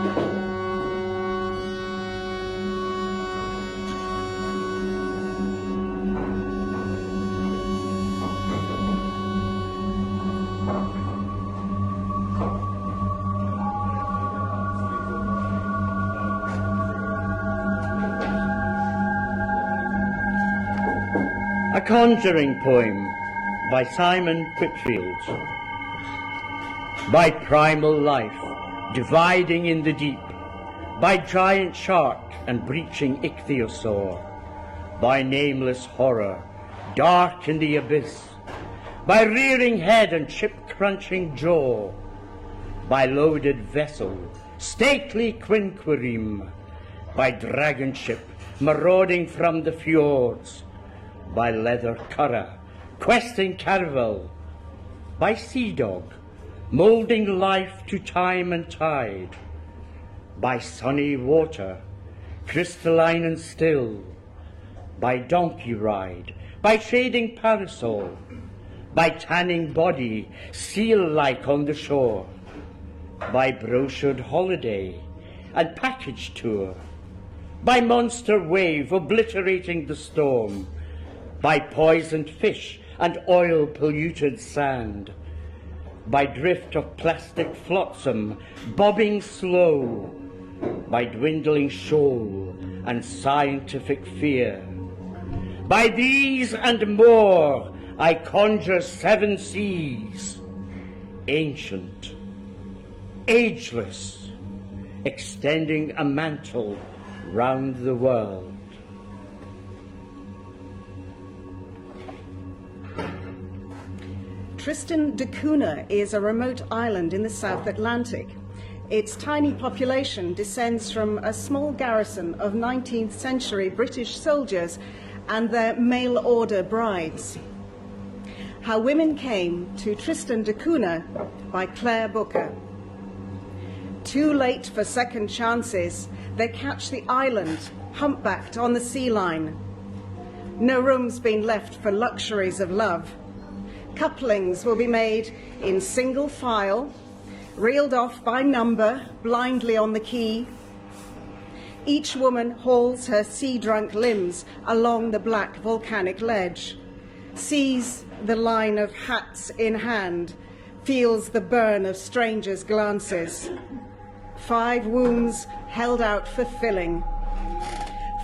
A Conjuring Poem by Simon Whitfield. By primal life, dividing in the deep, by giant shark and breaching ichthyosaur, by nameless horror, dark in the abyss, by rearing head and chip-crunching jaw, by loaded vessel, stately quinquereme, by dragon ship marauding from the fjords, by leather curragh, questing caravel, by sea dog, moulding life to time and tide, by sunny water, crystalline and still, by donkey ride, by shading parasol, by tanning body, seal-like on the shore, by brochured holiday and package tour, by monster wave obliterating the storm, by poisoned fish and oil-polluted sand, by drift of plastic flotsam bobbing slow, by dwindling shoal and scientific fear. By these and more I conjure 7 seas, ancient, ageless, extending a mantle round the world. Tristan da Cunha is a remote island in the South Atlantic. Its tiny population descends from a small garrison of 19th century British soldiers and their mail-order brides. How Women Came to Tristan da Cunha by Claire Booker. Too late for second chances, they catch the island, humpbacked on the sea line. No room's been left for luxuries of love. Couplings will be made in single file, reeled off by number, blindly on the quay. Each woman hauls her sea-drunk limbs along the black volcanic ledge, sees the line of hats in hand, feels the burn of strangers' glances. 5 wounds held out for filling.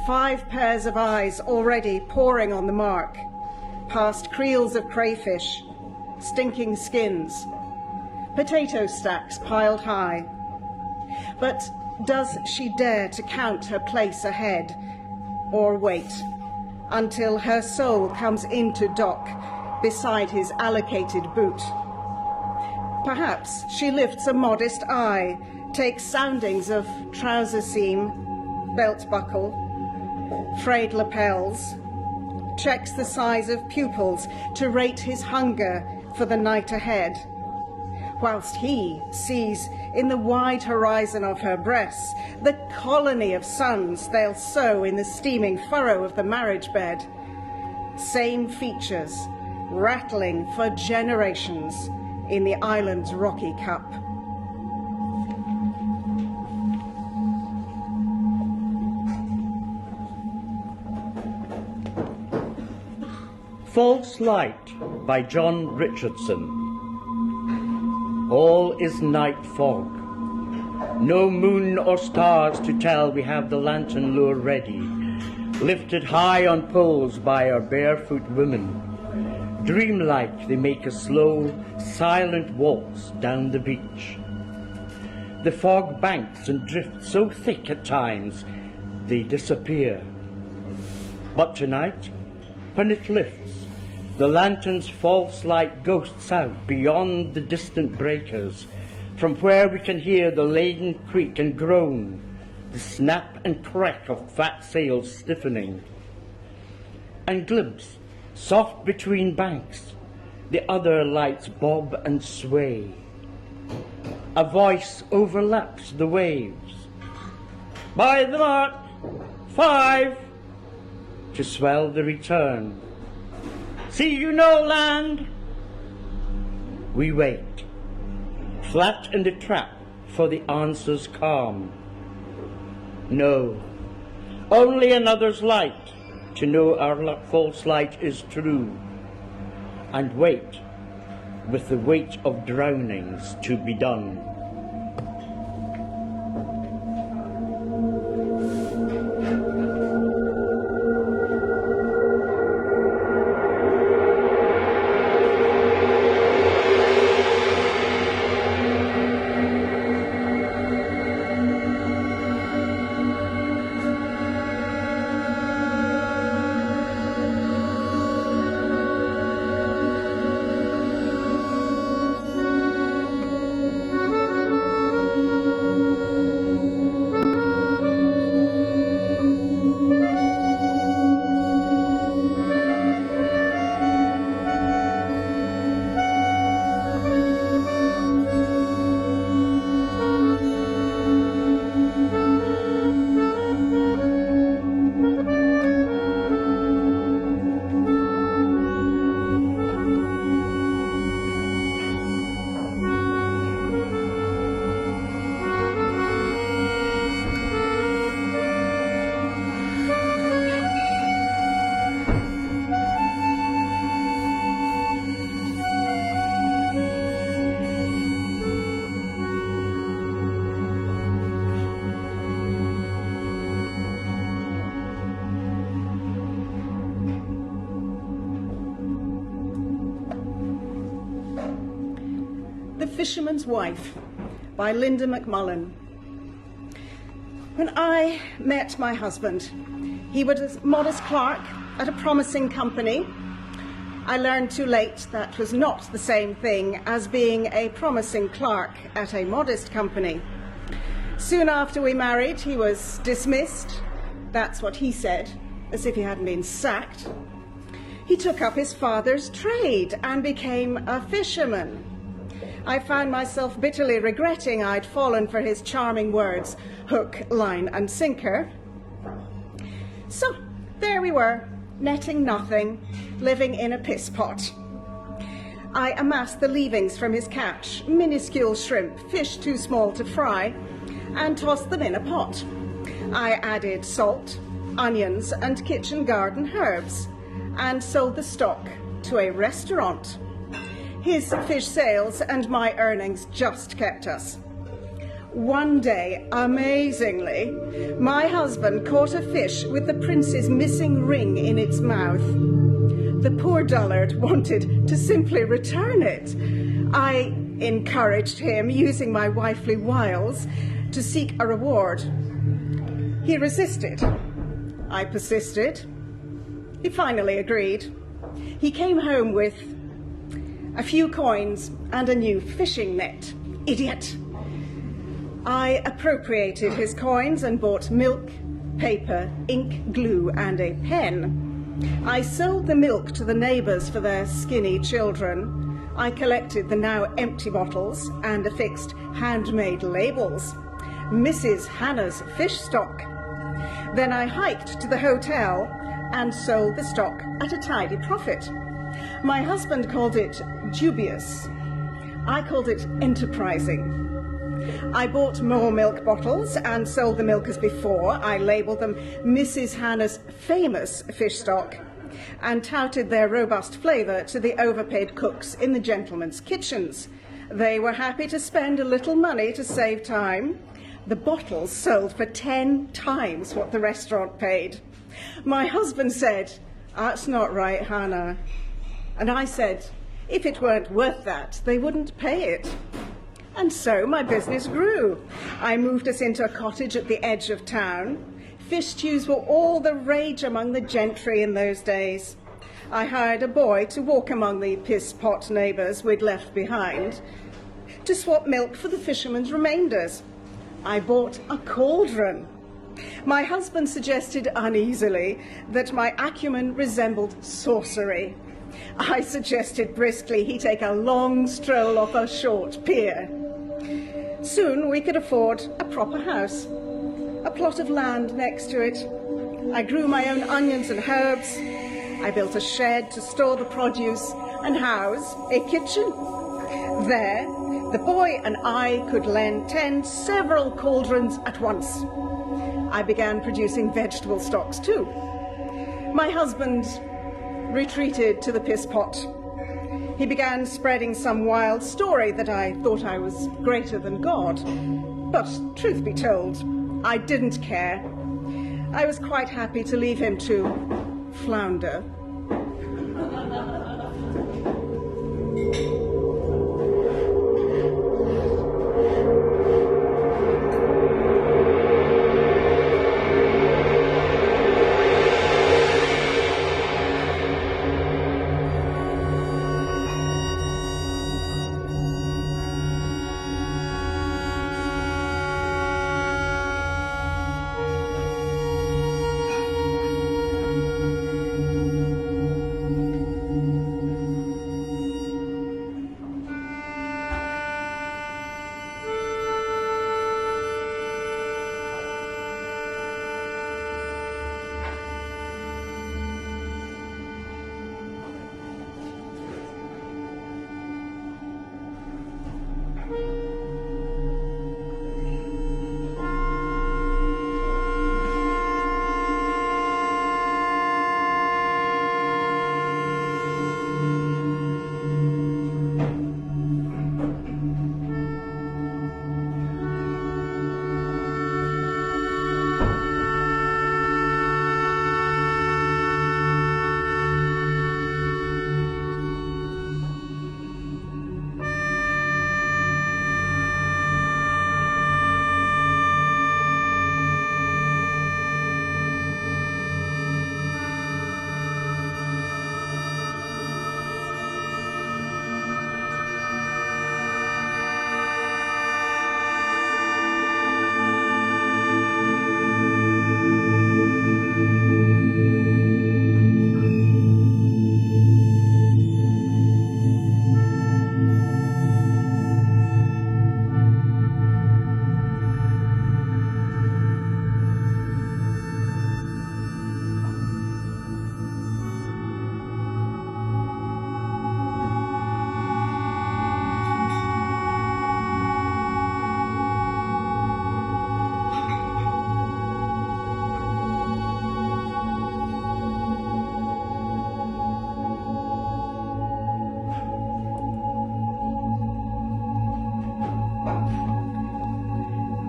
5 pairs of eyes already pouring on the mark, past creels of crayfish, stinking skins, potato stacks piled high. But does she dare to count her place ahead, or wait until her soul comes into dock beside his allocated boot? Perhaps she lifts a modest eye, takes soundings of trouser seam, belt buckle, frayed lapels, checks the size of pupils to rate his hunger for the night ahead, whilst he sees in the wide horizon of her breasts the colony of suns they'll sow in the steaming furrow of the marriage bed. Same features, rattling for generations in the island's rocky cup. False Light by John Richardson. All is night fog. No moon or stars to tell we have the lantern lure ready, lifted high on poles by our barefoot women. Dreamlike they make a slow, silent waltz down the beach. The fog banks and drifts so thick at times they disappear. But tonight, when it lifts, the lantern's false light ghosts out beyond the distant breakers, from where we can hear the laden creak and groan, the snap and crack of fat sails stiffening, and glimpse, soft between banks, the other lights bob and sway. A voice overlaps the waves. By the mark, 5, to swell the return. See you no land. We wait, flat in the trap, for the answer's calm. No, only another's light to know our false light is true, and wait with the weight of drownings to be done. Fisherman's Wife by Linda McMullen. When I met my husband, he was a modest clerk at a promising company. I learned too late that was not the same thing as being a promising clerk at a modest company. Soon after we married, he was dismissed. That's what he said, as if he hadn't been sacked. He took up his father's trade and became a fisherman. I found myself bitterly regretting I'd fallen for his charming words, hook, line and sinker. So, there we were, netting nothing, living in a piss pot. I amassed the leavings from his catch, minuscule shrimp, fish too small to fry, and tossed them in a pot. I added salt, onions and kitchen garden herbs, and sold the stock to a restaurant. His fish sales and my earnings just kept us. One day, amazingly, my husband caught a fish with the prince's missing ring in its mouth. The poor dullard wanted to simply return it. I encouraged him, using my wifely wiles, to seek a reward. He resisted. I persisted. He finally agreed. He came home with a few coins and a new fishing net. Idiot! I appropriated his coins and bought milk, paper, ink, glue, and a pen. I sold the milk to the neighbours for their skinny children. I collected the now empty bottles and affixed handmade labels. Mrs. Hannah's fish stock. Then I hiked to the hotel and sold the stock at a tidy profit. My husband called it dubious. I called it enterprising. I bought more milk bottles and sold the milk as before. I labelled them Mrs. Hannah's famous fish stock and touted their robust flavour to the overpaid cooks in the gentlemen's kitchens. They were happy to spend a little money to save time. The bottles sold for 10 times what the restaurant paid. My husband said, "That's not right, Hannah." And I said, if it weren't worth that, they wouldn't pay it. And so my business grew. I moved us into a cottage at the edge of town. Fish stews were all the rage among the gentry in those days. I hired a boy to walk among the piss-pot neighbours we'd left behind, to swap milk for the fisherman's remainders. I bought a cauldron. My husband suggested uneasily that my acumen resembled sorcery. I suggested briskly he take a long stroll off a short pier. Soon we could afford a proper house, a plot of land next to it. I grew my own onions and herbs. I built a shed to store the produce and house a kitchen. There, The boy and I could tend several cauldrons at once. I began producing vegetable stocks too. My husband retreated to the piss pot. He began spreading some wild story that I thought I was greater than God. But truth be told, I didn't care. I was quite happy to leave him to flounder.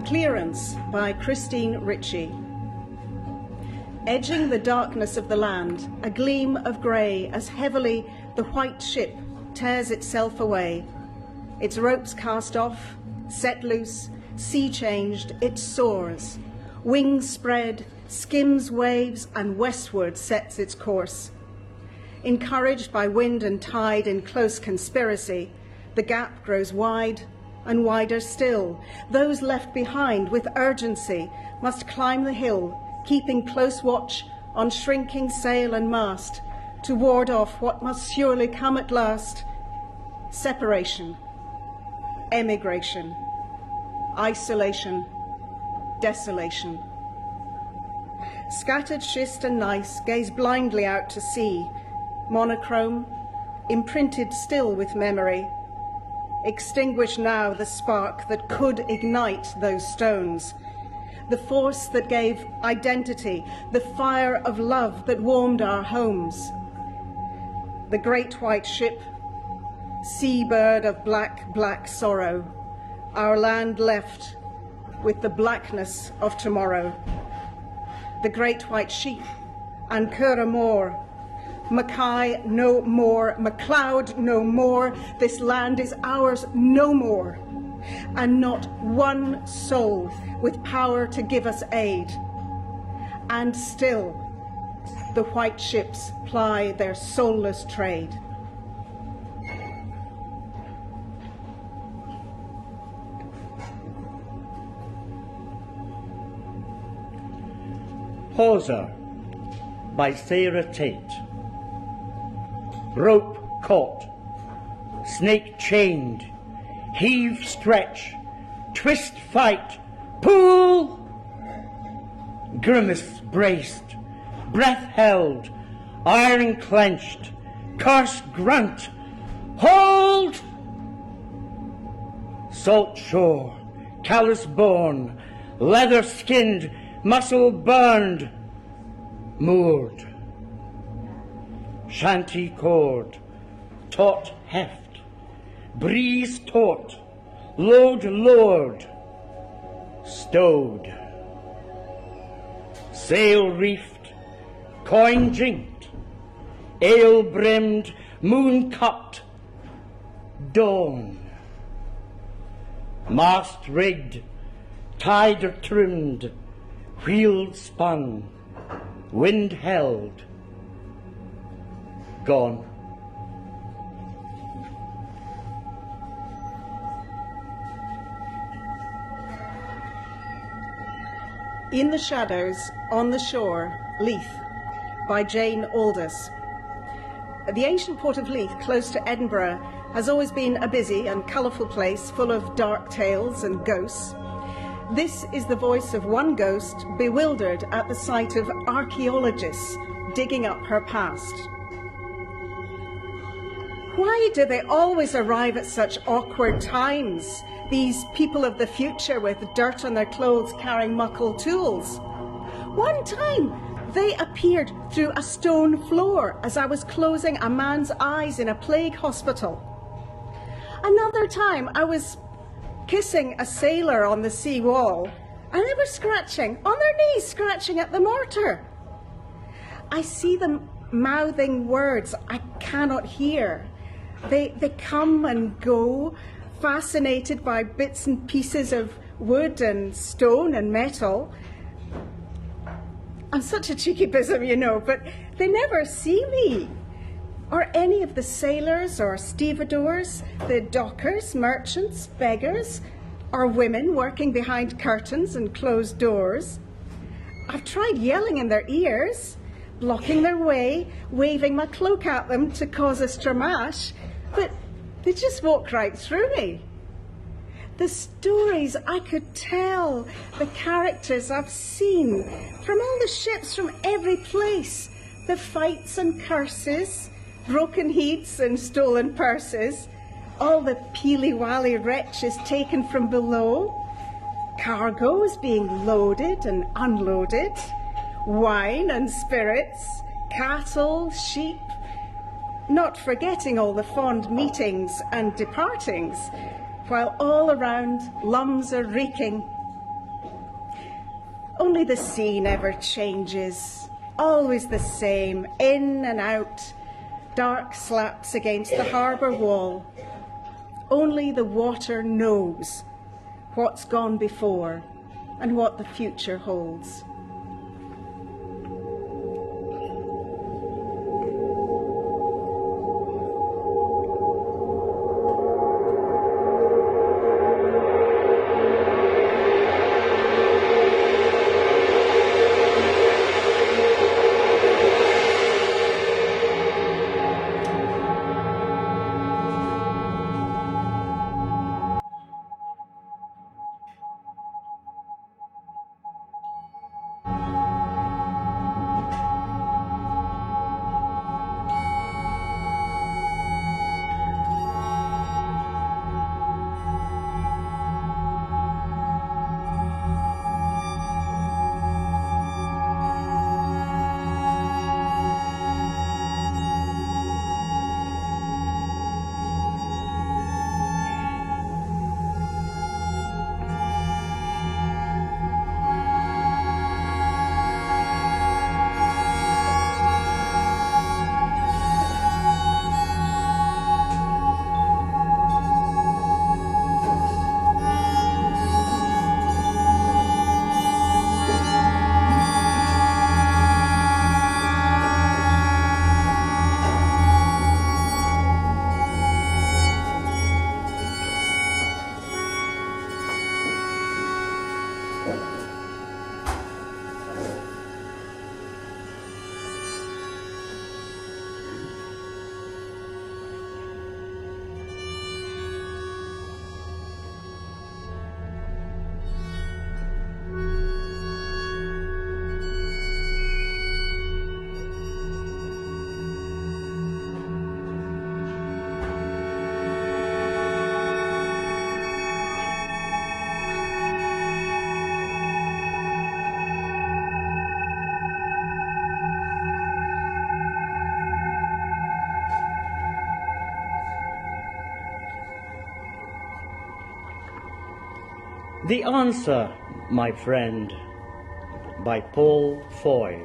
Clearance by Christine Ritchie. Edging the darkness of the land, a gleam of grey as heavily the white ship tears itself away. Its ropes cast off, set loose, sea changed, it soars. Wings spread, skims waves, and westward sets its course. Encouraged by wind and tide in close conspiracy, the gap grows wide and wider still. Those left behind with urgency must climb the hill, keeping close watch on shrinking sail and mast to ward off what must surely come at last: separation, emigration, isolation, desolation. Scattered schist and gneiss gaze blindly out to sea, monochrome, imprinted still with memory. Extinguish now the spark that could ignite those stones, the force that gave identity, the fire of love that warmed our homes. The great white ship, seabird of black, black sorrow, our land left with the blackness of tomorrow. The great white sheep and Curramore, Mackay no more, MacLeod no more, this land is ours no more, and not one soul with power to give us aid. And still the white ships ply their soulless trade. Hawser by Sarah Tait. Rope caught, snake chained, heave, stretch, twist, fight, pull, grimace braced, breath held, iron clenched, curse grunt, hold, Salt shore, callous bone, leather skinned, muscle burned, moored. Shanty cord, taut heft, breeze taut, load lowered, stowed. Sail reefed, coin jinked, ale brimmed, moon cupped, dawn. Mast rigged, tide trimmed, wheel spun, wind held, gone. In the Shadows, on the Shore, Leith, by Jane Aldous. The ancient port of Leith, close to Edinburgh, has always been a busy and colourful place full of dark tales and ghosts. This is the voice of one ghost bewildered at the sight of archaeologists digging up her past. Why do they always arrive at such awkward times, these people of the future with dirt on their clothes carrying muckle tools? One time they appeared through a stone floor as I was closing a man's eyes in a plague hospital. Another time I was kissing a sailor on the sea wall and they were scratching, on their knees, scratching at the mortar. I see them mouthing words I cannot hear. They come and go, fascinated by bits and pieces of wood and stone and metal. I'm such a cheeky bosom, you know, but they never see me, or any of the sailors or stevedores, the dockers, merchants, beggars, or women working behind curtains and closed doors. I've tried yelling in their ears, blocking their way, waving my cloak at them to cause a stramash, but they just walk right through me. The stories I could tell, the characters I've seen, from all the ships from every place, the fights and curses, broken heats and stolen purses, all the peely-wally wretches taken from below, cargoes being loaded and unloaded, wine and spirits, cattle, sheep, not forgetting all the fond meetings and departings, while all around lums are reeking. Only the sea never changes, always the same, in and out, dark slaps against the harbour wall. Only the water knows what's gone before and what the future holds. The Answer, My Friend, by Paul Foy.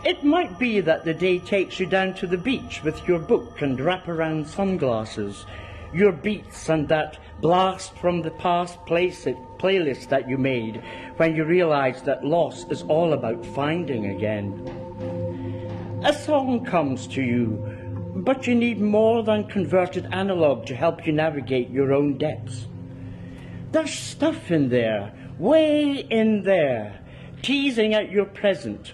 It might be that the day takes you down to the beach with your book and wraparound sunglasses, your beats and that blast from the past playlist that you made when you realise that loss is all about finding again. A song comes to you, but you need more than converted analogue to help you navigate your own depths. There's stuff in there, way in there, teasing at your present.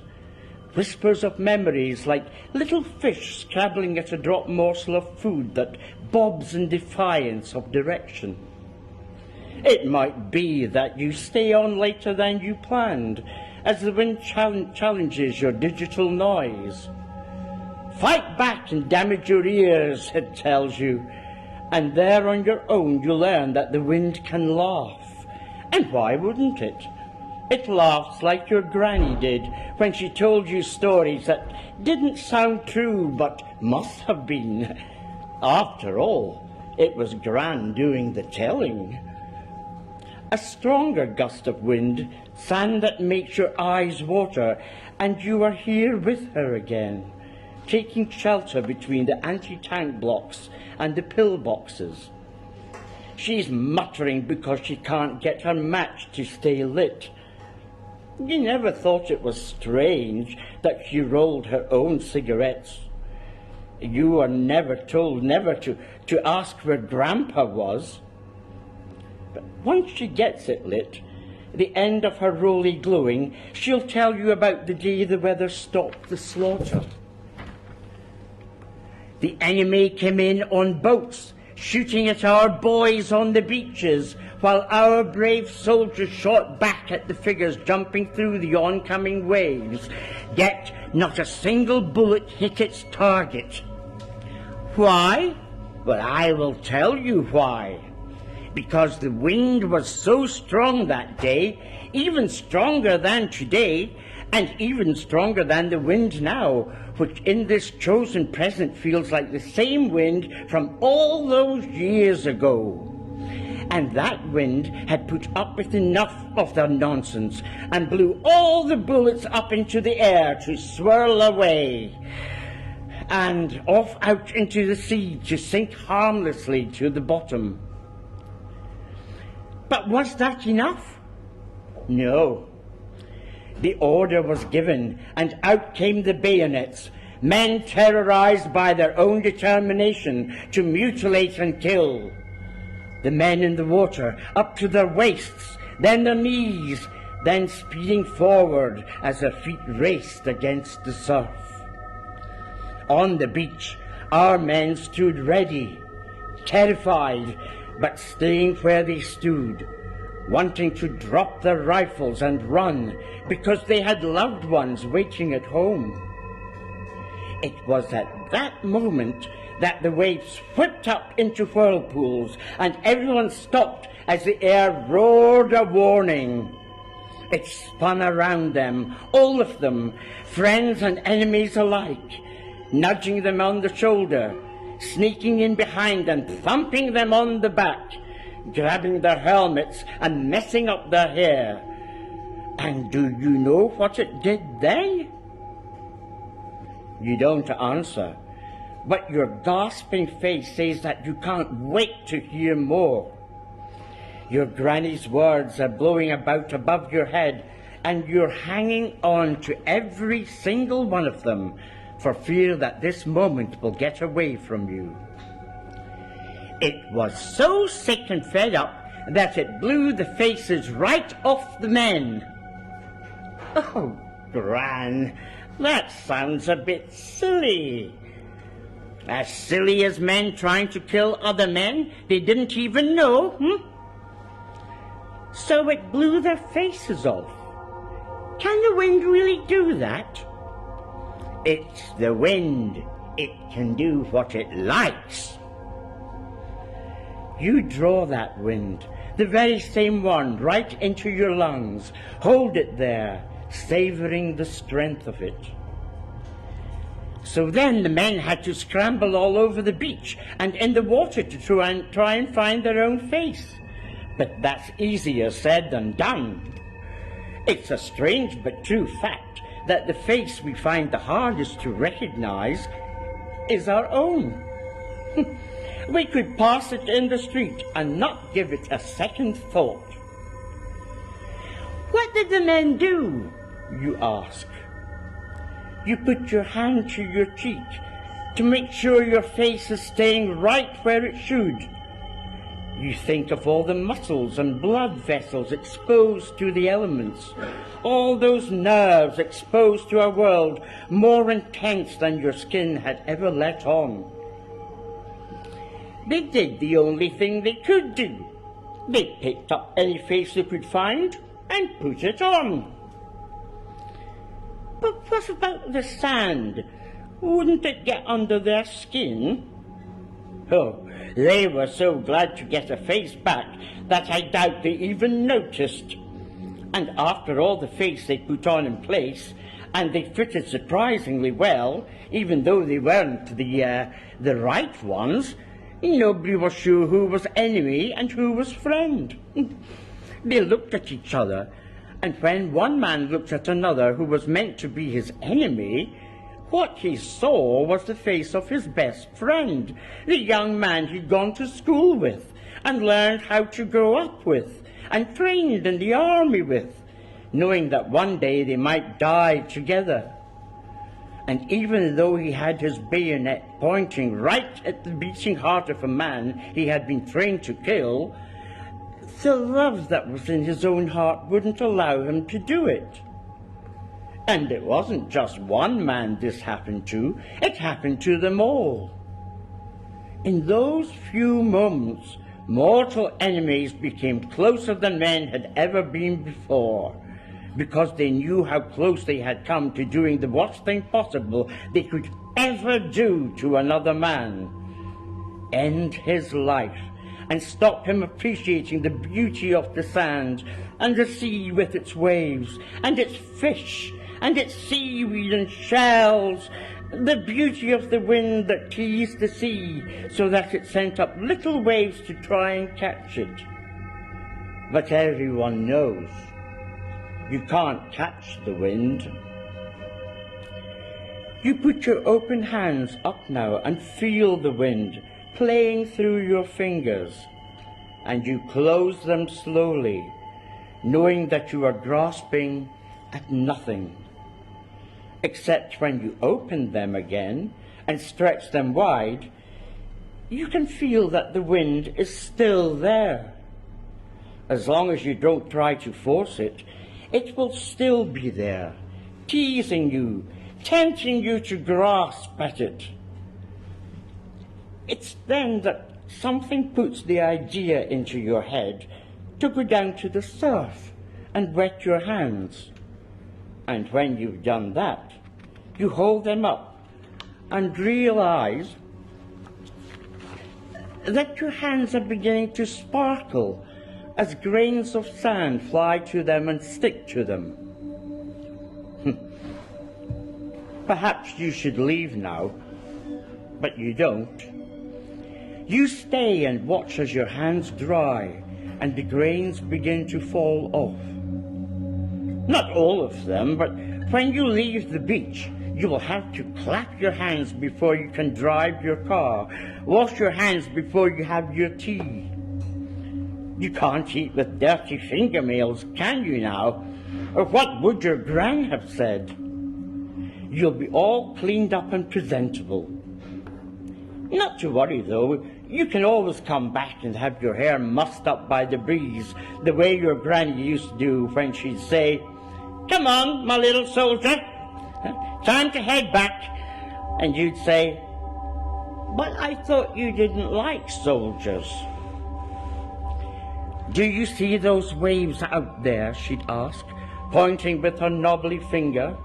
Whispers of memories like little fish scrabbling at a drop morsel of food that bobs in defiance of direction. It might be that you stay on later than you planned as the wind challenges your digital noise. Fight back and damage your ears, it tells you, and there on your own you learn that the wind can laugh. And why wouldn't it? It laughs like your granny did when she told you stories that didn't sound true but must have been. After all, it was Gran doing the telling. A stronger gust of wind, sand that makes your eyes water, and you are here with her again, taking shelter between the anti-tank blocks and the pillboxes. She's muttering because she can't get her match to stay lit. You never thought it was strange that she rolled her own cigarettes. You were never told never to ask where Grandpa was. But once she gets it lit, the end of her rolly glowing, she'll tell you about the day the weather stopped the slaughter. The enemy came in on boats, shooting at our boys on the beaches, while our brave soldiers shot back at the figures jumping through the oncoming waves. Yet not a single bullet hit its target. Why? Well, I will tell you why. Because the wind was so strong that day, even stronger than today, and even stronger than the wind now, which in this chosen present feels like the same wind from all those years ago. And that wind had put up with enough of their nonsense and blew all the bullets up into the air to swirl away and off out into the sea to sink harmlessly to the bottom. But was that enough? No. The order was given, and out came the bayonets, men terrorized by their own determination to mutilate and kill. The men in the water, up to their waists, then their knees, then speeding forward as their feet raced against the surf. On the beach, our men stood ready, terrified, but staying where they stood, wanting to drop their rifles and run because they had loved ones waiting at home. It was at that moment that the waves whipped up into whirlpools and everyone stopped as the air roared a warning. It spun around them, all of them, friends and enemies alike, nudging them on the shoulder, sneaking in behind and thumping them on the back, grabbing their helmets and messing up their hair. And do you know what it did then? You don't answer, but your gasping face says that you can't wait to hear more. Your granny's words are blowing about above your head, and you're hanging on to every single one of them for fear that this moment will get away from you. It was so sick and fed up that it blew the faces right off the men. Oh, Gran, that sounds a bit silly. As silly as men trying to kill other men they didn't even know, So it blew their faces off. Can the wind really do that? It's the wind. It can do what it likes. You draw that wind, the very same one, right into your lungs. Hold it there, savouring the strength of it. So then the men had to scramble all over the beach and in the water to try and find their own face. But that's easier said than done. It's a strange but true fact that the face we find the hardest to recognize is our own. We could pass it in the street and not give it a second thought. What did the men do, you ask? You put your hand to your cheek to make sure your face is staying right where it should. You think of all the muscles and blood vessels exposed to the elements, all those nerves exposed to a world more intense than your skin had ever let on. They did the only thing they could do. They picked up any face they could find and put it on. But what about the sand? Wouldn't it get under their skin? Oh, they were so glad to get a face back that I doubt they even noticed. And after all the face they put on in place, and they fitted surprisingly well, even though they weren't the right ones, nobody was sure who was enemy and who was friend. They looked at each other, and when one man looked at another who was meant to be his enemy, what he saw was the face of his best friend, the young man he'd gone to school with, and learned how to grow up with, and trained in the army with, knowing that one day they might die together. And even though he had his bayonet pointing right at the beating heart of a man he had been trained to kill, the love that was in his own heart wouldn't allow him to do it. And it wasn't just one man this happened to, it happened to them all. In those few moments, mortal enemies became closer than men had ever been before, because they knew how close they had come to doing the worst thing possible they could ever do to another man: end his life and stop him appreciating the beauty of the sand and the sea with its waves and its fish and its seaweed and shells, the beauty of the wind that teased the sea so that it sent up little waves to try and catch it. But everyone knows you can't catch the wind. You put your open hands up now and feel the wind playing through your fingers, and you close them slowly, knowing that you are grasping at nothing, except when you open them again and stretch them wide, you can feel that the wind is still there. As long as you don't try to force it, it will still be there, teasing you, tempting you to grasp at it. It's then that something puts the idea into your head to go down to the surf and wet your hands. And when you've done that, you hold them up and realize that your hands are beginning to sparkle as grains of sand fly to them and stick to them. Perhaps you should leave now, but you don't. You stay and watch as your hands dry and the grains begin to fall off. Not all of them, but when you leave the beach, you will have to clap your hands before you can drive your car, wash your hands before you have your tea. You can't eat with dirty fingernails, can you now? Or what would your gran have said? You'll be all cleaned up and presentable. Not to worry, though. You can always come back and have your hair mussed up by the breeze, the way your granny used to do when she'd say, "Come on, my little soldier, time to head back." And you'd say, "But I thought you didn't like soldiers." "Do you see those waves out there?" she'd ask, pointing with her knobbly finger,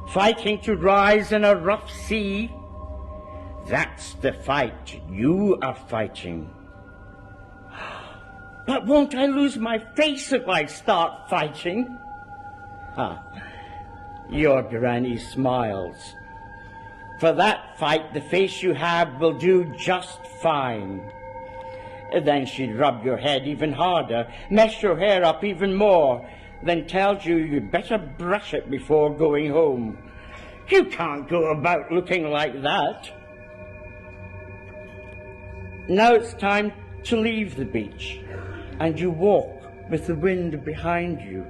"fighting to rise in a rough sea? That's the fight you are fighting." "But won't I lose my face if I start fighting?" Your granny smiles. For that fight, the face you have will do just fine. Then she'd rub your head even harder, mess your hair up even more, then tells you you'd better brush it before going home. You can't go about looking like that. Now it's time to leave the beach, and you walk with the wind behind you.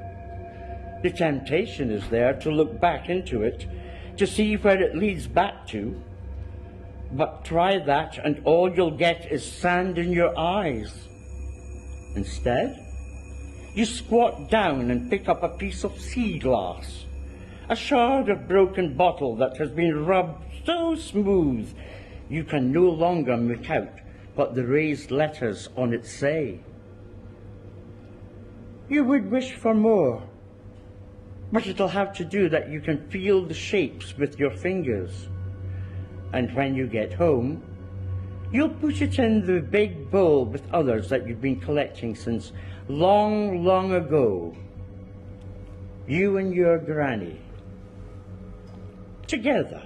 The temptation is there to look back into it, to see where it leads back to. But try that, and all you'll get is sand in your eyes. Instead, you squat down and pick up a piece of sea glass, a shard of broken bottle that has been rubbed so smooth you can no longer make out what the raised letters on it say. You would wish for more, but it'll have to do that you can feel the shapes with your fingers. And when you get home, you'll put it in the big bowl with others that you've been collecting since long, long ago. You and your granny. Together.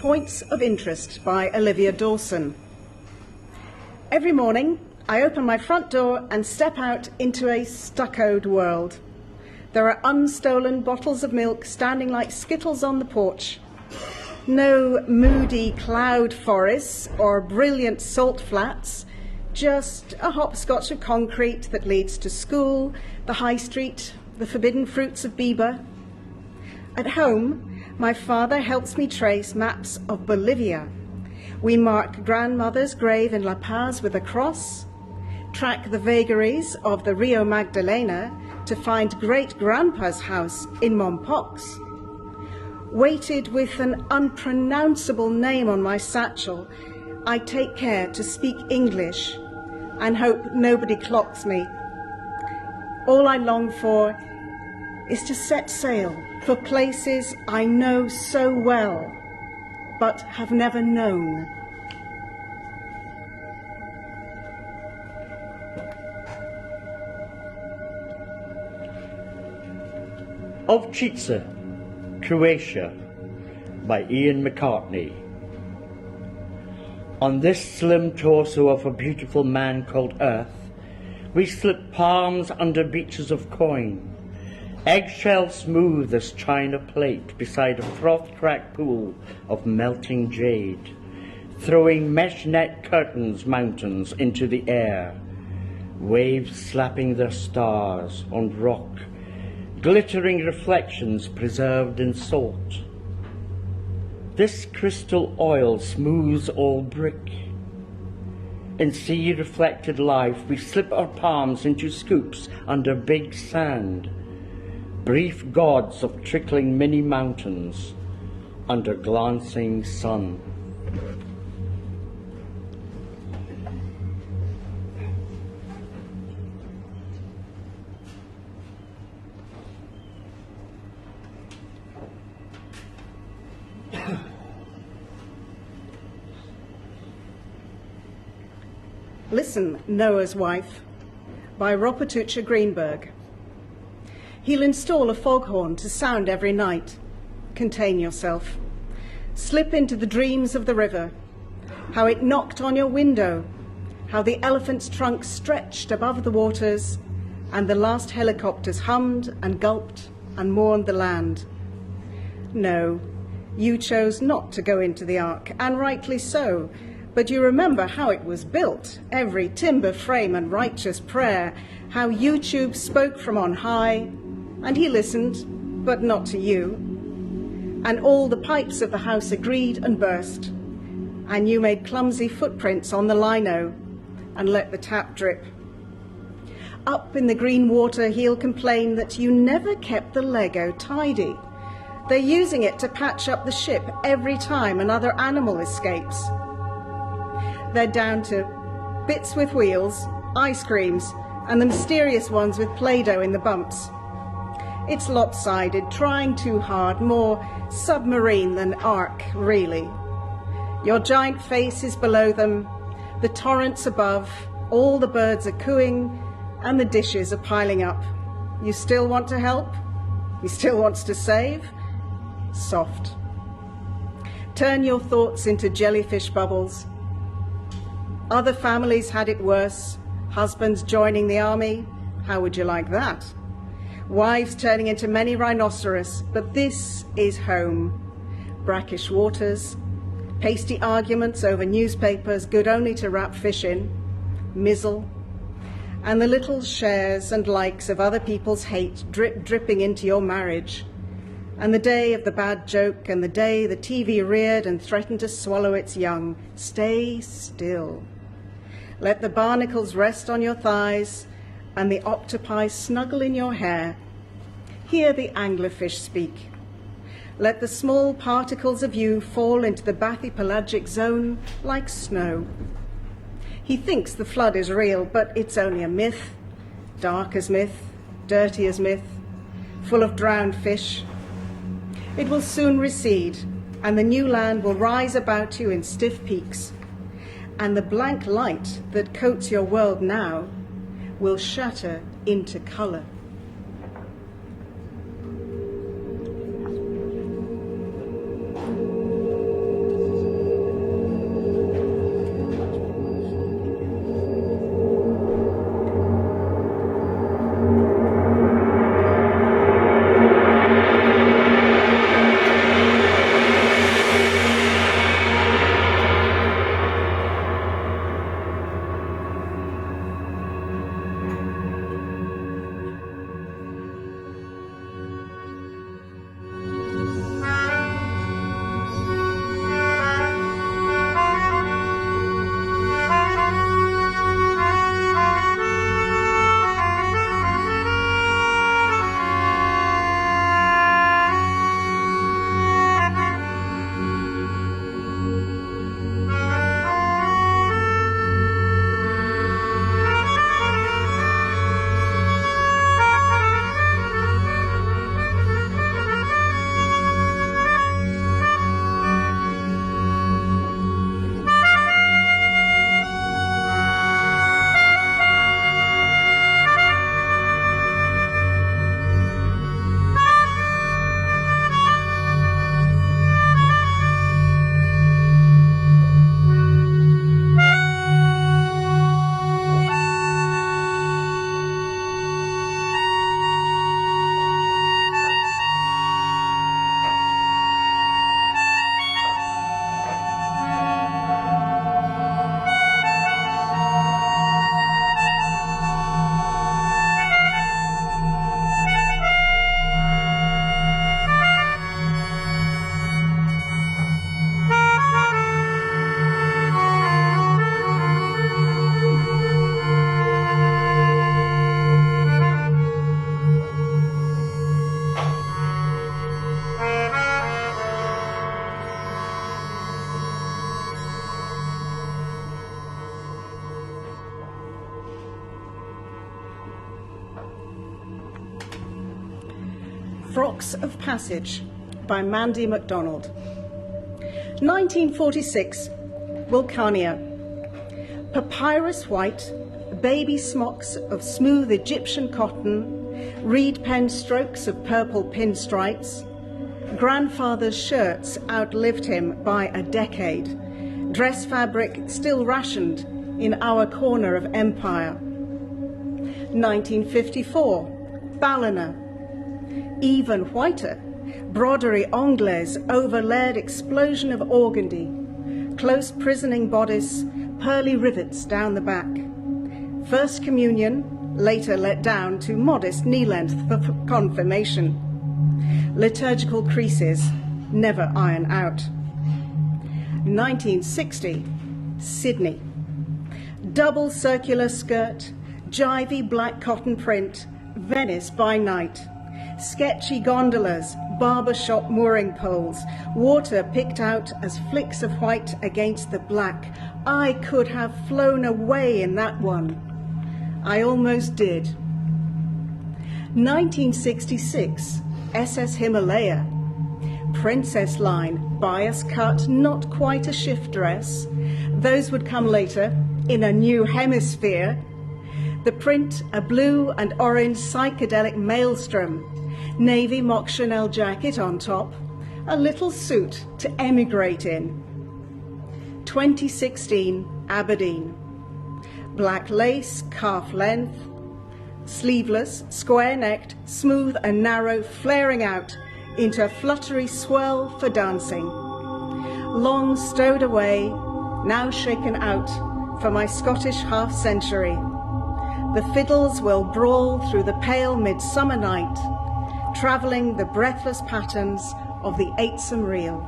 Points of Interest by Olivia Dawson. Every morning, I open my front door and step out into a stuccoed world. There are unstolen bottles of milk standing like skittles on the porch. No moody cloud forests or brilliant salt flats, just a hopscotch of concrete that leads to school, the high street, the forbidden fruits of Biber. At home, my father helps me trace maps of Bolivia. We mark grandmother's grave in La Paz with a cross, track the vagaries of the Rio Magdalena to find great-grandpa's house in Mompox. Weighted with an unpronounceable name on my satchel, I take care to speak English and hope nobody clocks me. All I long for is to set sail for places I know so well, but have never known. Ovčice, Croatia, by Ian Macartney. On this slim torso of a beautiful man called Earth, we slip palms under beaches of coin, eggshell smooth as china plate beside a froth-cracked pool of melting jade, throwing mesh net curtains mountains into the air, waves slapping their stars on rock, glittering reflections preserved in salt. This crystal oil smooths all brick. In sea-reflected life, we slip our palms into scoops under big sand, brief gods of trickling mini mountains under glancing sun. Listen, Noah's Wife, by Ropatucha Greenberg. He'll install a foghorn to sound every night. Contain yourself. Slip into the dreams of the river, how it knocked on your window, how the elephant's trunk stretched above the waters, and the last helicopters hummed and gulped and mourned the land. No, you chose not to go into the ark, and rightly so, but you remember how it was built, every timber frame and righteous prayer, how YouTube spoke from on high, and he listened, but not to you. And all the pipes of the house agreed and burst, and you made clumsy footprints on the lino and let the tap drip. Up in the green water, he'll complain that you never kept the Lego tidy. They're using it to patch up the ship every time another animal escapes. They're down to bits with wheels, ice creams, and the mysterious ones with Play-Doh in the bumps. It's lopsided, trying too hard, more submarine than ark, really. Your giant face is below them, the torrents above, all the birds are cooing, and the dishes are piling up. You still want to help? He still wants to save? Soft. Turn your thoughts into jellyfish bubbles. Other families had it worse. Husbands joining the army. How would you like that? Wives turning into many rhinoceros. But this is home. Brackish waters. Pasty arguments over newspapers good only to wrap fish in. Mizzle. And the little shares and likes of other people's hate dripping into your marriage. And the day of the bad joke, and the day the TV reared and threatened to swallow its young. Stay still. Let the barnacles rest on your thighs, and the octopi snuggle in your hair. Hear the anglerfish speak. Let the small particles of you fall into the bathypelagic zone like snow. He thinks the flood is real, but it's only a myth. Dark as myth, dirty as myth, full of drowned fish. It will soon recede, and the new land will rise about you in stiff peaks. And the blank light that coats your world now will shatter into colour. Frocks of Passage by Mandy Macdonald. 1946, Wilcania. Papyrus white, baby smocks of smooth Egyptian cotton, reed pen strokes of purple pinstripes. Grandfather's shirts outlived him by a decade. Dress fabric still rationed in our corner of empire. 1954, Ballina. Even whiter, broderie anglaise overlaid explosion of organdy. Close prisoning bodice, pearly rivets down the back. First communion, later let down to modest knee length for confirmation. Liturgical creases, never iron out. 1960, Sydney. Double circular skirt, jivey black cotton print, Venice by night. Sketchy gondolas, barbershop mooring poles, water picked out as flicks of white against the black. I could have flown away in that one. I almost did. 1966, SS Himalaya. Princess line, bias cut, not quite a shift dress. Those would come later, in a new hemisphere. The print, a blue and orange psychedelic maelstrom. Navy mock Chanel jacket on top. A little suit to emigrate in. 2016, Aberdeen. Black lace, calf length. Sleeveless, square-necked, smooth and narrow, flaring out into a fluttery swell for dancing. Long stowed away, now shaken out for my Scottish half-century. The fiddles will brawl through the pale midsummer night, travelling the breathless patterns of the eightsome reel.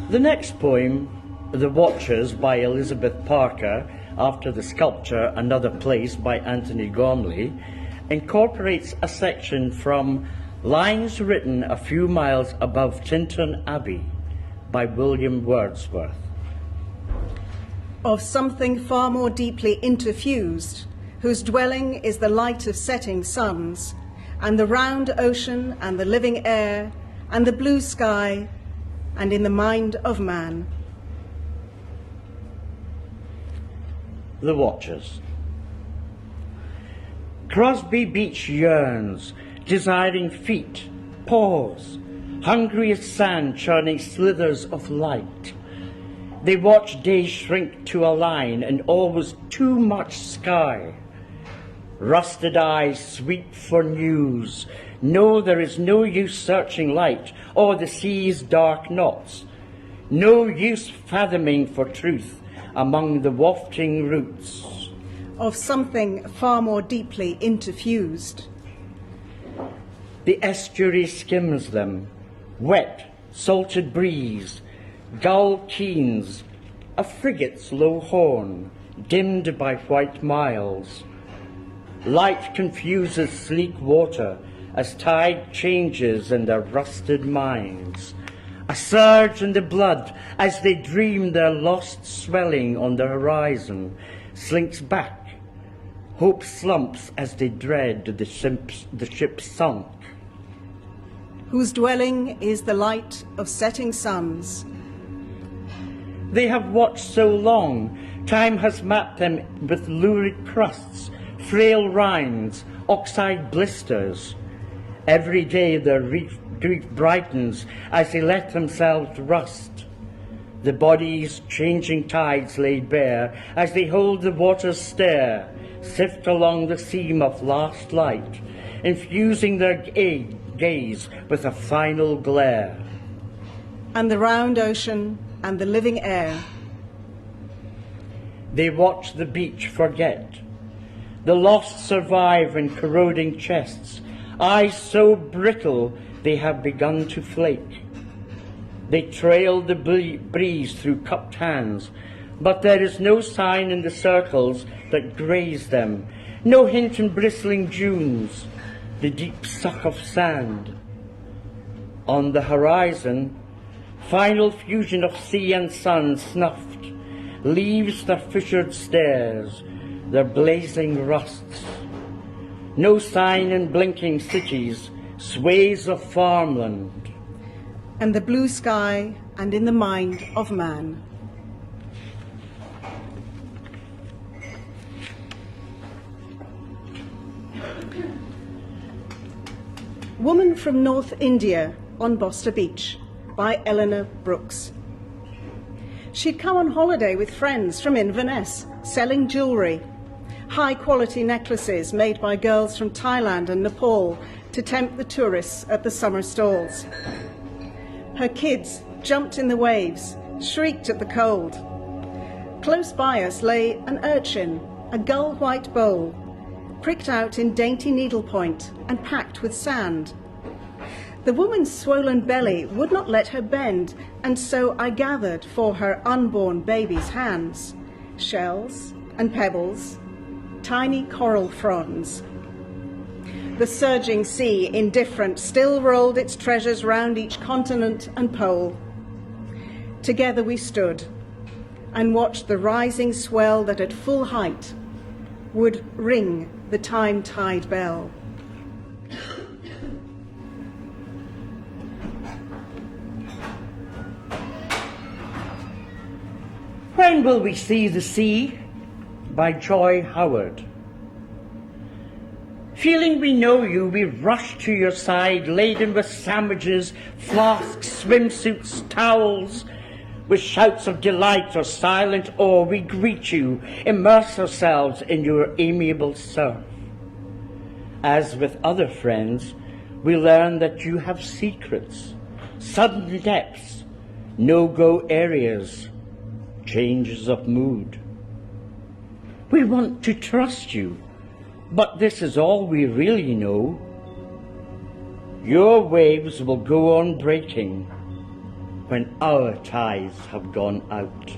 The next poem, The Watchers by Elizabeth Parker, after the sculpture Another Place by Anthony Gormley, incorporates a section from Lines Written a Few Miles Above Tintern Abbey by William Wordsworth. Of something far more deeply interfused, whose dwelling is the light of setting suns, and the round ocean, and the living air, and the blue sky, and in the mind of man. The Watchers. Crosby Beach yearns, desiring feet, paws, hungry as sand churning slithers of light. They watch days shrink to a line and always too much sky. Rusted eyes sweep for news. No, there is no use searching light or the sea's dark knots. No use fathoming for truth among the wafting roots. Of something far more deeply interfused. The estuary skims them, wet, salted breeze, gull keens, a frigate's low horn, dimmed by white miles. Light confuses sleek water as tide changes in their rusted minds. A surge in the blood as they dream their lost swelling on the horizon slinks back. Hope slumps as they dread the ship sunk. Whose dwelling is the light of setting suns. They have watched so long, time has mapped them with lurid crusts, frail rinds, oxide blisters. Every day their grief brightens as they let themselves rust. The body's changing tides laid bare as they hold the water's stare, sift along the seam of last light, infusing their gaze with a final glare. And the round ocean and the living air. They watch the beach forget. The lost survive in corroding chests, eyes so brittle they have begun to flake. They trail the breeze through cupped hands, but there is no sign in the circles that graze them, no hint in bristling dunes, the deep suck of sand. On the horizon, final fusion of sea and sun snuffed, leaves their fissured stairs, their blazing rusts. No sign in blinking cities, sways of farmland. And the blue sky, and in the mind of man. Woman from North India on Boster Beach by Eleanor Brooks. She'd come on holiday with friends from Inverness, selling jewellery, high-quality necklaces made by girls from Thailand and Nepal to tempt the tourists at the summer stalls. Her kids jumped in the waves, shrieked at the cold. Close by us lay an urchin, a gull-white bowl, pricked out in dainty needlepoint and packed with sand. The woman's swollen belly would not let her bend, and so I gathered for her unborn baby's hands shells and pebbles, tiny coral fronds. The surging sea, indifferent, still rolled its treasures round each continent and pole. Together we stood and watched the rising swell that at full height would ring the time-tide bell. When Will We See the Sea? By Joy Howard. Feeling we know you, we rush to your side, laden with sandwiches, flasks, swimsuits, towels. With shouts of delight or silent awe, we greet you, immerse ourselves in your amiable surf. As with other friends, we learn that you have secrets, sudden depths, no-go areas, changes of mood. We want to trust you, but this is all we really know. Your waves will go on breaking when our tides have gone out.